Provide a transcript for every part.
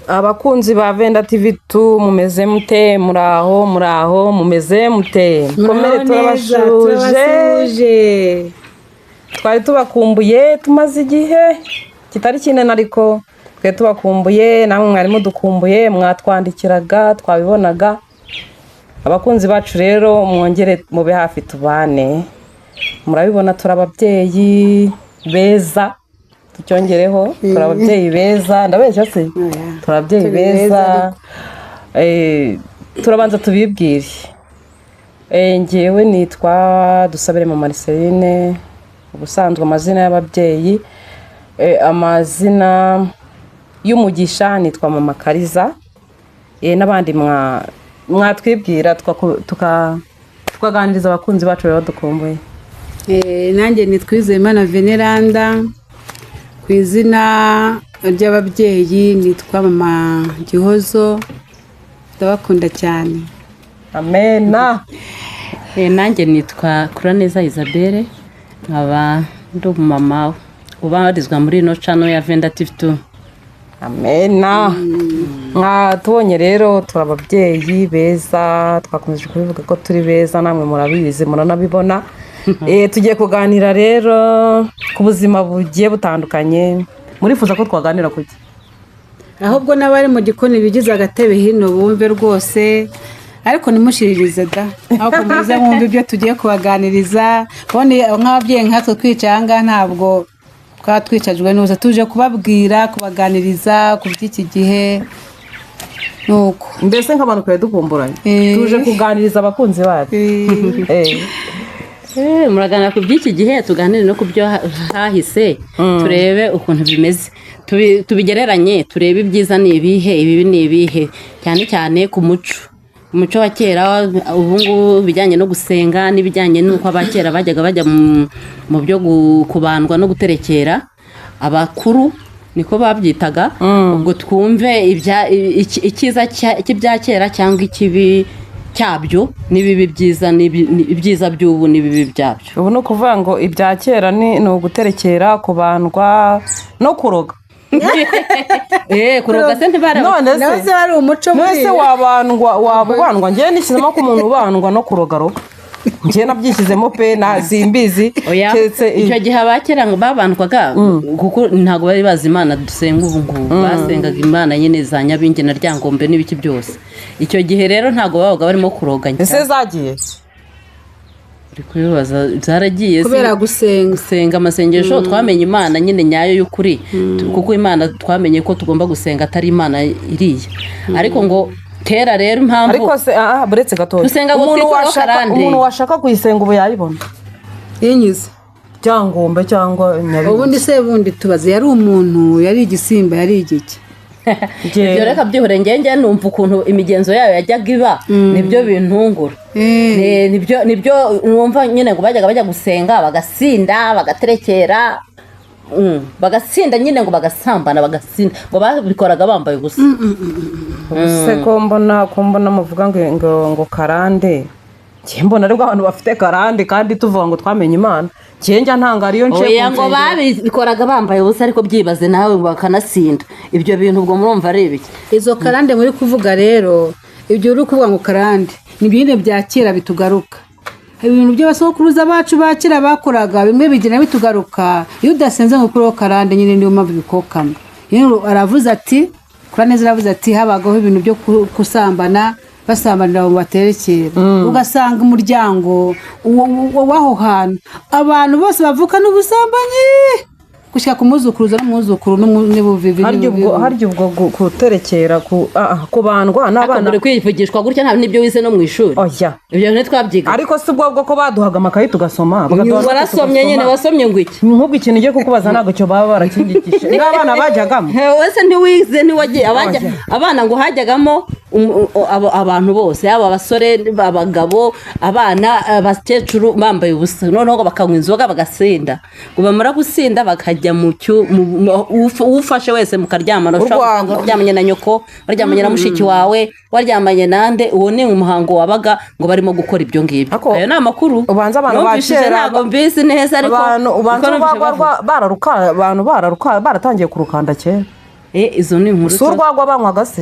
Abakunzi ba Venda TV mumeze mute muraho mumeze mute komere turabashuje twari tubakumbuye tumaze igihe kitari kinene ariko twe tubakumbuye namwe mwari mudukumbuye mwatwandikiraga twabibonaga abakunzi bacu rero mwongere mube hafi tubane murabibona turababyeyi beza tucyongereho turababyeyi beza ndabeshya se turababyeyi beza turabanza tubibwire ngewe nitwa Dusabire mu Marceline ubusanzwe amazina y'ababyeyi amazina y'umugisha nitwa Mama Kariza n'abandi mwatwibwira tukaganiriza abakunzi bacu rero dukumbuye nanjye nitwizeyimana Veneranda ku izina ry'ababyeyi nitwa Mama Gihozo ndabakunda cyane amena nanjye nitwa Kuraneza Isabelle nkaba ndi umumama ubarizwa muri ino channel ya Venda TV amena mwatubonye rero turababyeyi beza twakomeje kubivuga ko turi beza namwe murabizi muranabibona tugiye kuganira rero ku buzima bugiye butandukanye murifuza ko twaganira kuki ahubwo n'abari mu gikoni bigize agatebe hino bumve rwose ariko nimushiririze da ahubwo muze mwumve ibyo tugiye kubaganiriza bone nk'ababyeyi nkatwe twicanga ntabwo twatwicajwe nuza tuje kubabwira kubaganiriza ku by'iki gihe nuko mbese nk'abantu twari dukumburanye tuje kuganiriza abakunzi bacu muraganira ku by'iki gihe tuganire no ku byo hahise turebe ukuntu bimeze tubigereranye turebe ibyiza ni ibihe ibibi ni ibihe cyane cyane ku umuco wa kera ubu ngubu bijyanye no gusenga n'ibijyanye n'uko abakera bajyaga bajya mu byo kubandwa no guterekera abakuru niko babyitaga ubwo twumve icyiza cy'ibya kera cyangwa ikibi cyabyo n'ibibi byiza ibyiza by'ubu n'ibibi byabyo ubu ni ukuvuga ngo ibya kera ni uguterekera kubandwa no kuroga kuroga se none se ari umuco mwese wabandwa njyewe nishyizemo ko umuntu ubandwa no kurogaroga njyewe nabyishyizemo pe simbizi icyo gihe abakera ngo babandwaga kuko ntabwo bari bazi imana dusenga ubu ngubu basengaga imana nyine za Nyabingi na Ryangombe n'ibiki byose icyo gihe rero ntabwo babaga barimo kuroga ese zagiye kubibaza zaragiye kubera gusenga amasengesho twamenye imana nyine nyayo y'ukuri kuko imana twamenye ko tugomba gusenga atari imana iriya ariko ngo kera rero impamvu ariko se buretse gatoya umuntu washaka kuyisenga ubu yayibona yinyuze Ryangombe cyangwa Nyabingi ubundi se bundi tubaze yari umuntu yari igisimba yari igiki ibyo reka byihore ngenge numva ukuntu imigenzo yayo yajyaga iba nibyo bintungura nibyo numva nyine ngo bajya gusenga bagasinda bagaterekera bagasinda nyine ngo bagasambana bagasinda ngo babikoraga bambaye ubusa se ko mbona muvuga ngo karande mbona ariko abantu bafite karande kandi tuvuga ngo twamenye imana njya ntangara iyo nce ngo babikoraga bambaye ubusa ariko byibaze nawe bakanasinda ibyo bintu ubwo murumva ari ibiki izo karande muri kuvuga rero ibyo uri kuvuga ngo karande ni ibintu bya kera bitugaruka ibintu by'abasokuruza bacu bakira bakoraga bimwe bigena bitugaruka iyo udasenze ngo kuri karande nyine niyo mpamvu bikokama aravuze ati Kuraneza aravuze ati habagaho ibintu byo kusambana basambanira mu baterekera ugasanga umuryango w'aho hantu abantu bose bavuka n'ubusambanyi gushyira ku muzukuruza n'umwuzukuru n'ubuvivi harya ubwo guterekera kubandwa n'abana uri kwivugishwa gutya nta n'ibyo wize no mu ishuri ibyo ntitwabyiga ariko si ubwo ko baduhaga amakayi tugasoma warasomye nyine wasomye ngo iki nk'ubwo ikintu ugiye kukubaza ntabwo cyo baba barakindikisha n'abana bajyagamo wese ntiwize ntiwagiye abana ngo hajyagamo abantu bose yaba abasore abagabo abana abakecuru bambaye ubusa noneho bakanywa inzoga bagasinda ngo bamara gusinda bakajya mu ufashe wese mukaryamana ushobora kuryamanye na nyoko waryamanye na mushiki wawe waryamanye nande uwo ni umuhango wabaga ngo barimo gukora ibyo ngibyo ayo ni amakuru ubanza abantu bakera ntabwo mbizi neza ariko abantu baratangiye kurukanda kera izo ni inkuru si urwagwa banywaga se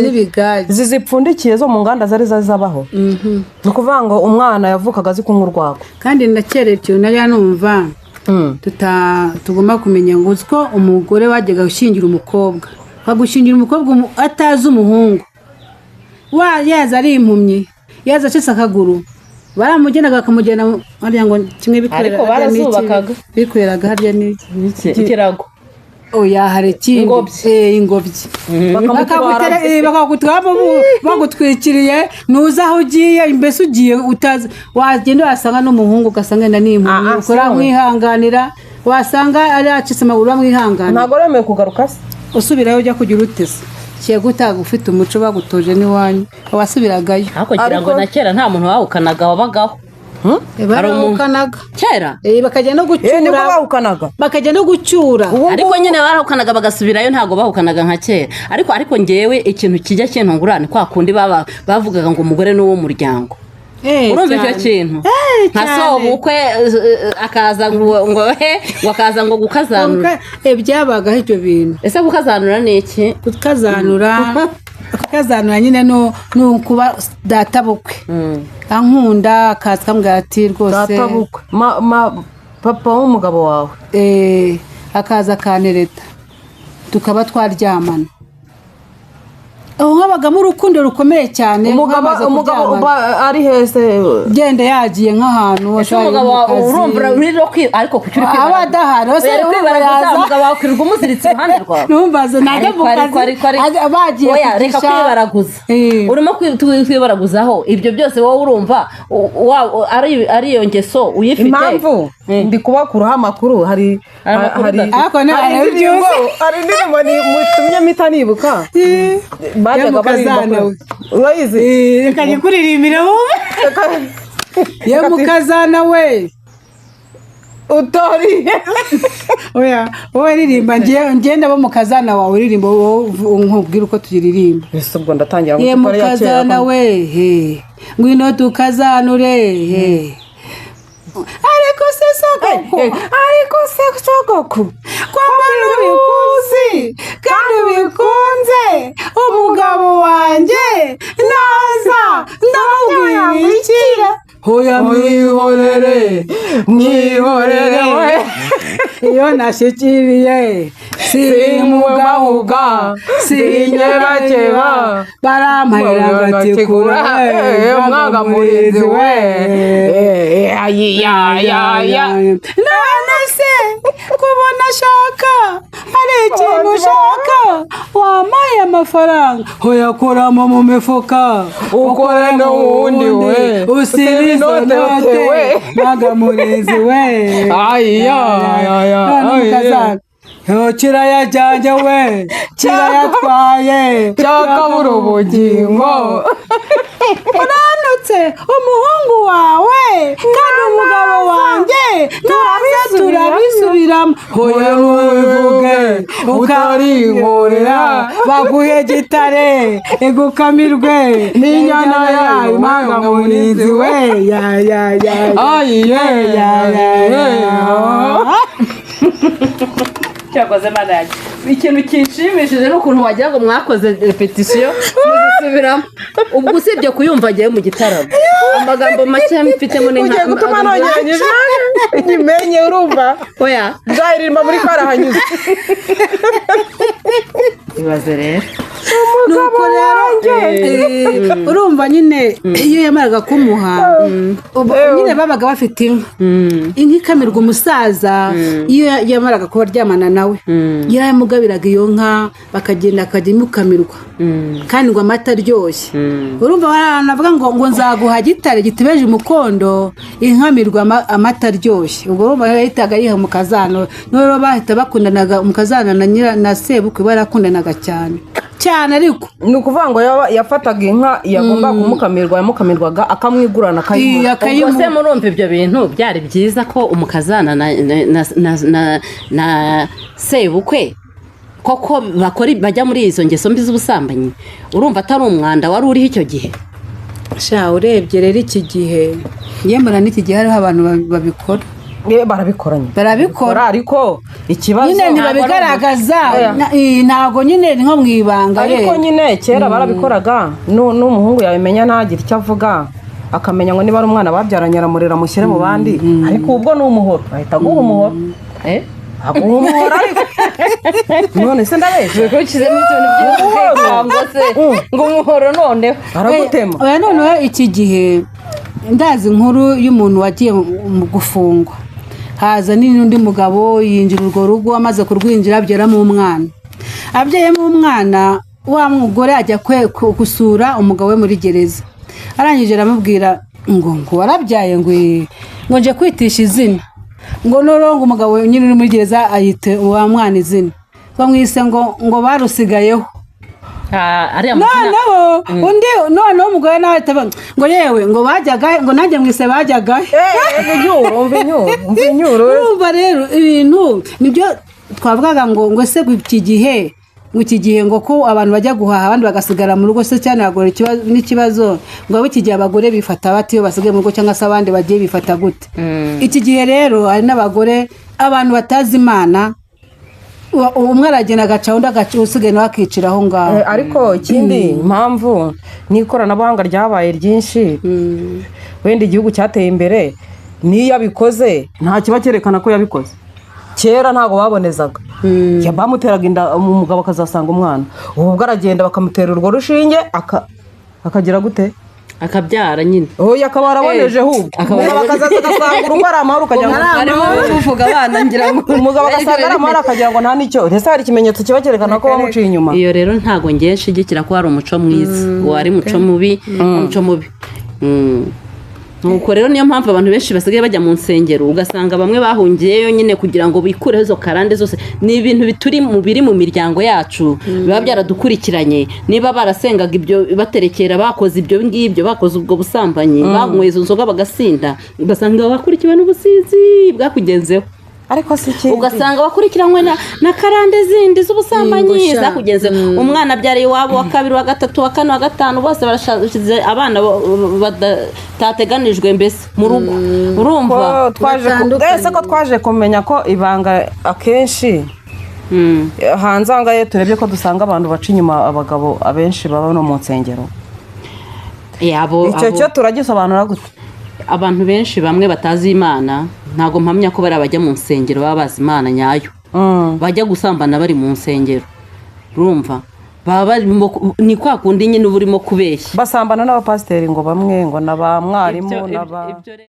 n'ibigage zipfundikiye zo mu nganda zari zabaho ni ukuvuga ngo umwana yavukaga azi kunywa urwagwa kandi ndakerekewe nariya numva tugomba kumenya ngo uzi ko umugore wajyaga gushyingira umukobwa bagushyingira umukobwa atazi umuhungu yaza ari impumyi yaza acitse akaguru baramugenaga bakamujyana hariya ngo kimwe bikoreraga harya n'iki ikirago oya hari ikindi ingobyi bagutwikiriye ntuzi aho ugiye mbese ugiye utazi wagenda wasanga n'umuhungu ugasanga wenda ni impumyi ukora mwihanganira wasanga ari acitse amaguru bamwihanganira ntabwo wemewe kugaruka se usubirayo ujya kugira utese kiyago utaga ufite umuco bagutoje n'iwanyu wasubiragayo kugira ngo na kera nta muntu wawukanaga wabagaho barawukanaga kera bakajya no gucyura bakajya no gucyura ariko nyine barawukanaga bagasubirayo ntabwo bahukanaga nka kera ariko ngewe ikintu kijya kintungurana kwa kundi bavugaga ngo umugore ni uw'umuryango urumva icyo kintu nka sobukwe akaza ngo gukazanura byabagaho ibyo bintu ese gukazanura ni iki kukazanura nyine ni ukuba databukwe ankunda akaza akambwira ati rwose databukwe papa w'umugabo wawe akaza akanereta tukaba twaryamana aho habagamo urukundo rukomeye cyane umugabo ari hese genda yagiye nk'ahantu umugabo urumva ariko kucyuri aba adahari umugabo wakwirirwa umuziritse iruhande rwawe numvaze najya mu kazi bagiye reka kwibaraguza urimo kwibaraguzaho ibyo byose wowe urumva ari iyo ngeso uyifite impamvu ndi kubakuraho amakuru hari indirimbo mutumye mpita nibuka bajyaga barimba urayizi reka nyikuririmbire wowe ye mukazana we utori wowe ririmba ngenda bo mukazana wawe uririmba nkubwira uko tuyiririmba ese ubwo ndatangira ye mukazana we ngwino tukazanure ariko se sogoko kwa mbona ubikuzi kandi ubikunze umugabo wanjye naza ndamubwira hoya mwihorere we iyo nashyikiriye si mugahuga si nyebakeba barampahira agatikura umwanga murinzi we none se kubona ashaka hari ikintu ushaka wampaye amafaranga hoyakuramo mu mifuka ukore n'uwundi we usibe izo note mwaga murinzi we none mukazana kirayajyanye we kirayatwaye cyakabura ubugingo uranutse umuhungu wawe kandi umugabo wanjye ntaze turabisubiramo hoya ntubivuge ukarinkorera baguhe gitare igukamirwe n'inyana yayo impanga murinzi we cyakoze manage ikintu kinshimishije n'ukuntu wagira ngo mwakoze repetition muzisubiramo ubwo usibye kuyumva agiye mu gitaramo amagambo make mfitemo ni ugiye gutuma nongeranyije nyimenye urumva oya nzayiririmba muri karahanyuze ibaze rero nuko rero urumva nyine iyo yamaraga kumuha nyine babaga bafite inka ikamirwa umusaza iyo yamaraga kuba aryamana nawe yaramugabiraga iyo nka bakagenda akajya imukamirwa kandi ngo amata aryoshye urumva navuga ngo nzaguha gitare gitebeje umukondo inkamirwa amata aryoshye ubwo urumva yahitaga yiha umukazana n'uwo bahita bakundanaga umukazana na sebukwe barakundanaga cyane ariko ni ukuvuga ngo yafataga inka yagomba yamukamirwaga akamwigurana akayimuha ubwo se murumva ibyo bintu byari byiza ko umukazana na sebukwe koko bajya muri izo ngeso mbi z'ubusambanyi urumva atari umwanda wari uriho icyo gihe urebye rero iki gihe yemera n'iki gihe hariho abantu babikora barabikora nyine barabikora ariko ikibazo nyine ntibabigaragaza ntabwo nyine ni nko mu ibanga ariko nyine kera barabikoraga n'umuhungu yabimenya ntagire icyo avuga akamenya ngo niba ari umwana babyaranye aramurera amushyire mu bandi ariko ubwo ni umuhoro ahita aguha umuhoro aguha umuhoro ariko none se ndabeshya ko ukizemo ikintu by'umuhoro se ngo umuhoro noneho aragutema noneho iki gihe ndazi inkuru y'umuntu wagiye mu gufungwa haza n'undi mugabo yinjira urwo rugo amaze kurwinjira abyaramo umwana abyayemo umwana wa mugore ajya gusura umugabo we muri gereza arangije aramubwira ngo warabyaye ngo nje kwitisha izina ngo norongo umugabo nyine uri muri gereza ayite wa mwana izina bamwise ngo barusigayeho noneho undi noneho umugore nawe ngo yewe ngo bajyaga ngo nanjye mwise bajyaga umva inyuro urumva rero ibintu nibyo twavugaga ngo se iki gihe ngo ko abantu bajya guhaha abandi bagasigara mu rugo se cyane hagora n'ikibazo ngo abo iki gihe abagore bifata bati iyo basigaye mu rugo cyangwa se abandi bagiye bifata gute iki gihe rero hari n'abagore abantu batazi Imana umwe aragenda agaca undi agaca usigaye nawe akicira aho ngaho ariko ikindi impamvu n'ikoranabuhanga ryabaye ryinshi wenda igihugu cyateye imbere n'iyo abikoze nta kiba cyerekana ko yabikoze kera ntabwo babonezaga bamuteraga inda umugabo akazasanga umwana ubu ubwo aragenda bakamutera urwo rushinge akagira gute akabyara nyine oya akaba araboneje ahubwo umugabo akazaza agasanga urugo ari amahoro ukagira ngo uvuga abana ngira ngo umugabo agasanga ari amahoro akagira ngo nta n'icyo ndetse hari ikimenyetso kiba cyerekana ko wamuciye inyuma iyo rero ntabwo ngiye nshigikira ko hari umuco mwiza wari umuco mubi nuko rero niyo mpamvu abantu benshi basigaye bajya mu nsengero ugasanga bamwe bahungiyeyo nyine kugira ngo bikureho izo karande zose ni ibintu biri mu miryango yacu biba byaradukurikiranye niba barasengaga ibyo baterekera bakoze ibyo ngibyo bakoze ubwo busambanyi banyweye izo nzoga bagasinda ugasanga bakurikiwe n'ubusinzi bwakugenzeho ariko si ikindi ugasanga bakurikiranywe na karande zindi z'ubusambanyi zakugenze umwana abyariye iwabo wa kabiri wa gatatu wa kane wa gatanu bose barashize abana batateganijwe mbese mu rugo urumva twese ko twaje kumenya ko ibanga akenshi hanze aha ngaha turebye ko dusanga abantu baca inyuma abagabo abenshi baba no mu nsengero icyo cyo turagisobanura gute abantu benshi bamwe batazi Imana ntabwo mpamya ko bari abajya mu nsengero baba bazi Imana nyayo bajya gusambana bari mu nsengero urumva baba ni kwa kundi nyine uba urimo kubeshya basambana n'abapasiteri ngo bamwe ngo na ba mwarimu